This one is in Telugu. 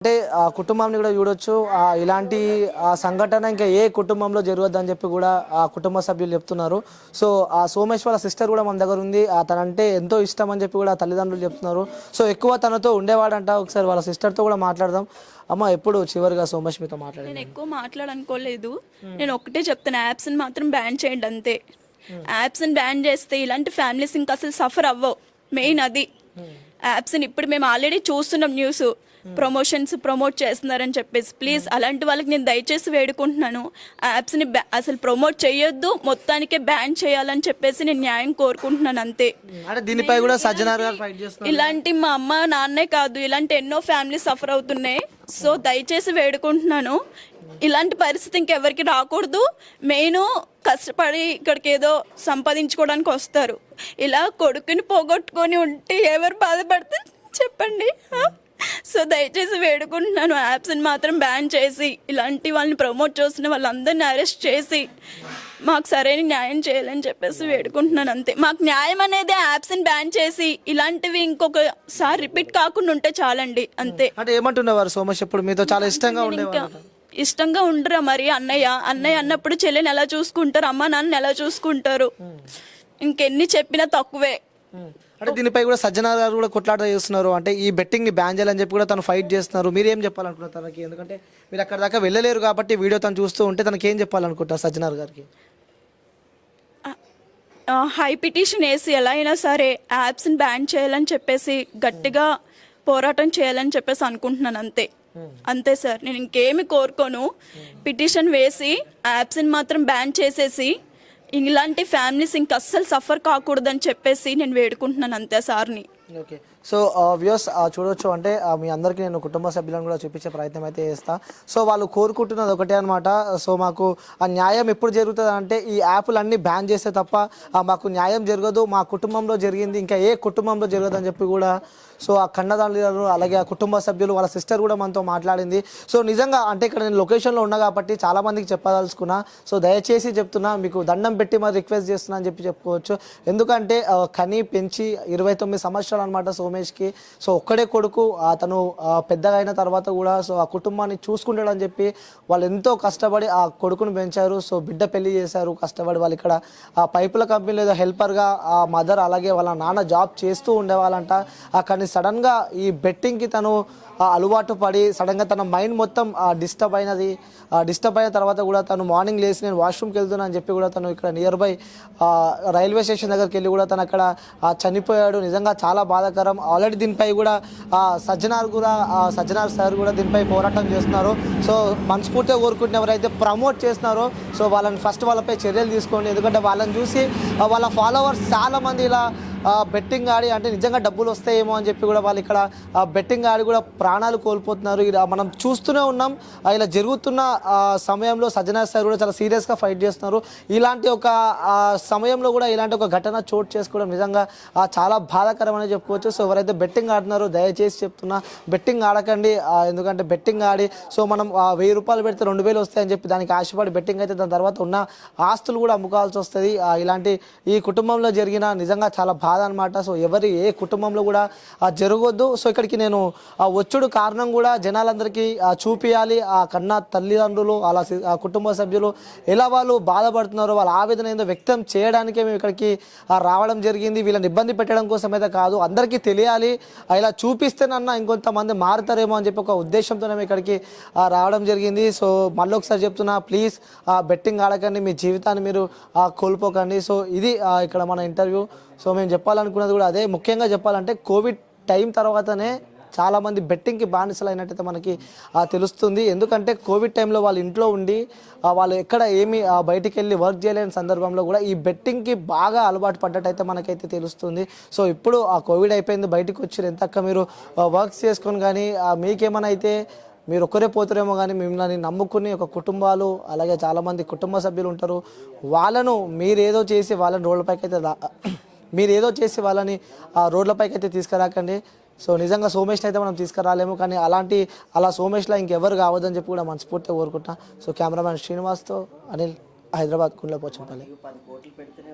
అంటే ఆ కుటుంబాన్ని కూడా చూడొచ్చు. ఇలాంటి సంఘటన ఇంకా ఏ కుటుంబంలో జరగద్దని చెప్పి కూడా ఆ కుటుంబ సభ్యులు చెప్తున్నారు. సో ఆ సోమేష్ వాళ్ళ సిస్టర్ కూడా మన దగ్గర ఉంది. తనంటే ఎంతో ఇష్టం అని చెప్పి కూడా తల్లిదండ్రులు చెప్తున్నారు. సో ఎక్కువ తనతో ఉండేవాడంట. ఒకసారి వాళ్ళ సిస్టర్తో కూడా మాట్లాడదాం. అమ్మ, ఎప్పుడు చివరిగా సోమేష్ మీతో మాట్లాడాను? నేను ఎక్కువ మాట్లాడనుకోలేదు. నేను ఒక్కటే చెప్తాను, యాప్స్ని మాత్రం బ్యాన్ చేయండి అంతే. యాప్స్ని బ్యాన్ చేస్తే ఇలాంటి ఫ్యామిలీస్ ఇంకా అసలు సఫర్ అవ్వవు. మెయిన్ అది. యాప్స్ని ఇప్పుడు మేము ఆల్రెడీ చూస్తున్నాం న్యూస్, ప్రమోట్ చేస్తున్నారని చెప్పేసి. ప్లీజ్ అలాంటి వాళ్ళకి నేను దయచేసి వేడుకుంటున్నాను, యాప్స్ని అసలు ప్రమోట్ చేయొద్దు, మొత్తానికే బ్యాన్ చేయాలని చెప్పేసి నేను న్యాయం కోరుకుంటున్నాను అంతే. దీనిపై కూడా సజ్జనార్ గారు ఫైట్ చేస్తున్నారు. ఇలాంటి మా అమ్మ నాన్నే కాదు, ఇలాంటి ఎన్నో ఫ్యామిలీస్ సఫర్ అవుతున్నాయి. సో దయచేసి వేడుకుంటున్నాను, ఇలాంటి పరిస్థితి ఇంకెవరికి రాకూడదు. మెయిన్ కష్టపడి ఇక్కడికి ఏదో సంపాదించుకోవడానికి వస్తారు, ఇలా కొడుకుని పోగొట్టుకొని ఉంటే ఎవరు బాధపడితే చెప్పండి. సో దయచేసి వేడుకుంటున్నాను, యాప్స్ని మాత్రం బ్యాన్ చేసి ఇలాంటి వాళ్ళని ప్రమోట్ చేస్తున్న వాళ్ళందరినీ అరెస్ట్ చేసి మాకు సరైన న్యాయం చేయాలని చెప్పేసి వేడుకుంటున్నాను అంతే. మాకు న్యాయం అనేది యాప్స్ని బ్యాన్ చేసి ఇలాంటివి ఇంకొకసారి రిపీట్ కాకుండా ఉంటే చాలండి అంతే. అంటే ఏమంటున్నవారు సోమేష్? ఇప్పుడు మీతో చాలా ఇష్టంగా ఇష్టంగా ఉండరా మరి? అన్నయ్య అన్నప్పుడు చెల్లెని ఎలా చూసుకుంటారు, అమ్మ నాన్నని ఎలా చూసుకుంటారు? ఇంకెన్ని చెప్పినా తక్కువే. అంటే దీనిపై కూడా సజ్జనార్ గారు కూడా కొట్లాట చేస్తున్నారు. అంటే ఈ బెట్టింగ్ ని బ్యాన్ చేయాలని చెప్పి కూడా తను ఫైట్ చేస్తున్నారు. మీరు ఏం చెప్పాలనుకుంటారు తనకి? ఎందుకంటే మీరు అక్కడ దాకా వెళ్ళలేరు కాబట్టి వీడియో తను చూస్తూ ఉంటే తనకి ఏం చెప్పాలనుకుంటారు సజ్జనార్ గారికి? హై పిటిషన్ వేసి ఎలా అయినా సరే యాప్స్ని బ్యాన్ చేయాలని చెప్పేసి గట్టిగా పోరాటం చేయాలని చెప్పేసి అనుకుంటున్నాను అంతే. అంతే సార్, నేను ఇంకేమి కోరుకోను. పిటిషన్ వేసి యాప్స్ని మాత్రం బ్యాన్ చేసేసి ఇలాంటి ఫ్యామిలీస్ ఇంక అస్సలు సఫర్ కాకూడదని చెప్పేసి నేను వేడుకుంటున్నాను అంతే సార్ని. ఓకే. సో వ్యూస్ చూడొచ్చు. అంటే మీ అందరికీ నేను కుటుంబ సభ్యులను కూడా చూపించే ప్రయత్నం అయితే చేస్తా. సో వాళ్ళు కోరుకుంటున్నది ఒకటే అనమాట. సో మాకు ఆ న్యాయం ఎప్పుడు జరుగుతుంది అంటే ఈ యాప్లన్నీ బ్యాన్ చేస్తే తప్ప మాకు న్యాయం జరగదు. మా కుటుంబంలో జరిగింది ఇంకా ఏ కుటుంబంలో జరగదు అని చెప్పి కూడా సో ఆ కన్నదారులు అలాగే ఆ కుటుంబ సభ్యులు వాళ్ళ సిస్టర్ కూడా మనతో మాట్లాడింది. సో నిజంగా అంటే ఇక్కడ నేను లొకేషన్లో ఉన్నా కాబట్టి చాలామందికి చెప్పదలుచుకున్నా. సో దయచేసి చెప్తున్నా, మీకు దండం పెట్టి మరి రిక్వెస్ట్ చేస్తున్నా అని చెప్పి చెప్పుకోవచ్చు. ఎందుకంటే కని పెంచి 29 సంవత్సరాలు అనమాట సోమేష్కి. సో ఒక్కడే కొడుకు. అతను పెద్దగా అయిన తర్వాత కూడా సో ఆ కుటుంబాన్ని చూసుకుంటాడని చెప్పి వాళ్ళు ఎంతో కష్టపడి ఆ కొడుకును పెంచారు. సో బిడ్డ పెళ్లి చేశారు కష్టపడి. వాళ్ళు ఇక్కడ ఆ పైపుల కంపెనీలో ఏదో హెల్పర్గా ఆ మదర్ అలాగే వాళ్ళ నాన్న జాబ్ చేస్తూ ఉండేవాళ్ళంట. కానీ సడన్గా ఈ బెట్టింగ్కి తను అలవాటు పడి సడన్గా తన మైండ్ మొత్తం డిస్టర్బ్ అయిన తర్వాత కూడా తను మార్నింగ్ లేచి నేను వాష్రూమ్కి వెళ్తున్నా అని చెప్పి కూడా తను ఇక్కడ నియర్ బై రైల్వే స్టేషన్ దగ్గరికి వెళ్ళి కూడా తను అక్కడ చనిపోయాడు. నిజంగా చాలా బాధాకరం. ఆల్రెడీ దీనిపై కూడా సజ్జనార్ సార్ కూడా దీనిపై పోరాటం చేస్తున్నారు. సో మనస్ఫూర్తిగా కోరుకుంటున్న ఎవరైతే ప్రమోట్ చేస్తున్నారో సో వాళ్ళని ఫస్ట్ వాళ్ళపై చర్యలు తీసుకోండి. ఎందుకంటే వాళ్ళని చూసి వాళ్ళ ఫాలోవర్స్ చాలామంది ఇలా బెట్టింగ్ ఆడి అంటే నిజంగా డబ్బులు వస్తాయేమో అని చెప్పి కూడా వాళ్ళు ఇక్కడ బెట్టింగ్ ఆడి కూడా ప్రాణాలు కోల్పోతున్నారు. ఇలా మనం చూస్తూనే ఉన్నాం. ఇలా జరుగుతున్న సమయంలో సజ్జనార్ సార్ కూడా చాలా సీరియస్గా ఫైట్ చేస్తున్నారు. ఇలాంటి ఒక సమయంలో కూడా ఇలాంటి ఒక ఘటన చోటు చేసుకోవడం నిజంగా చాలా బాధాకరం అని చెప్పుకోవచ్చు. సో ఎవరైతే బెట్టింగ్ ఆడుతున్నారో దయచేసి చెప్తున్నా, బెట్టింగ్ ఆడకండి. ఎందుకంటే బెట్టింగ్ ఆడి సో మనం 1000 రూపాయలు పెడితే 2000 వస్తాయని చెప్పి దానికి ఆశపడి బెట్టింగ్ అయితే దాని తర్వాత ఉన్న ఆస్తులు కూడా అమ్ముకోవాల్సి వస్తుంది. ఇలాంటి ఈ కుటుంబంలో జరిగిన నిజంగా చాలా బాధ అనమాట. సో ఏ కుటుంబంలో కూడా జరగొద్దు. సో ఇక్కడికి నేను వచ్చుడు కారణం కూడా జనాలందరికీ చూపియాలి. ఆ కన్నా తల్లిదండ్రులు అలా కుటుంబ సభ్యులు ఎలా వాళ్ళు బాధపడుతున్నారో వాళ్ళ ఆవేదన ఏందో వ్యక్తం చేయడానికే మేము ఇక్కడికి రావడం జరిగింది. వీళ్ళని ఇబ్బంది పెట్టడం కోసం అయితే కాదు, అందరికీ తెలియాలి. ఇలా చూపిస్తేనన్నా ఇంకొంతమంది మారుతారేమో అని చెప్పి ఒక ఉద్దేశంతో మేము ఇక్కడికి రావడం జరిగింది. సో మళ్ళీ ఒకసారి చెప్తున్నా, ప్లీజ్ బెట్టింగ్ ఆడకండి, మీ జీవితాన్ని మీరు కోల్పోకండి. సో ఇది ఇక్కడ మన ఇంటర్వ్యూ. సో మేము చెప్పాలనుకున్నది కూడా అదే. ముఖ్యంగా చెప్పాలంటే కోవిడ్ టైం తర్వాతనే చాలామంది బెట్టింగ్కి బానిసలు అయినట్టయితే మనకి తెలుస్తుంది. ఎందుకంటే కోవిడ్ టైంలో వాళ్ళు ఇంట్లో ఉండి వాళ్ళు ఎక్కడ ఏమి బయటికి వెళ్ళి వర్క్ చేయలేని సందర్భంలో కూడా ఈ బెట్టింగ్కి బాగా అలవాటు పడ్డట్టయితే మనకైతే తెలుస్తుంది. సో ఇప్పుడు ఆ కోవిడ్ అయిపోయింది, బయటకు వచ్చి ఎంతక్క మీరు వర్క్స్ చేసుకొని కానీ మీకేమైనా అయితే మీరు ఒక్కరే పోతారేమో కానీ మిమ్మల్ని నమ్ముకుని ఒక కుటుంబాలు అలాగే చాలామంది కుటుంబ సభ్యులు ఉంటారు. వాళ్ళను మీరేదో చేసి వాళ్ళని రోడ్లపైకి అయితే తీసుకురాకండి. సో నిజంగా సోమేష్ని అయితే మనం తీసుకురాలేము, కానీ అలా సోమేష్లా ఇంకెవరు కావద్దని చెప్పి కూడా మనస్ఫూర్తిగా కోరుకుంటా. సో కెమెరామ్యాన్ శ్రీనివాస్తో అనిల్, హైదరాబాద్, కుండ్లపోచంపల్లి.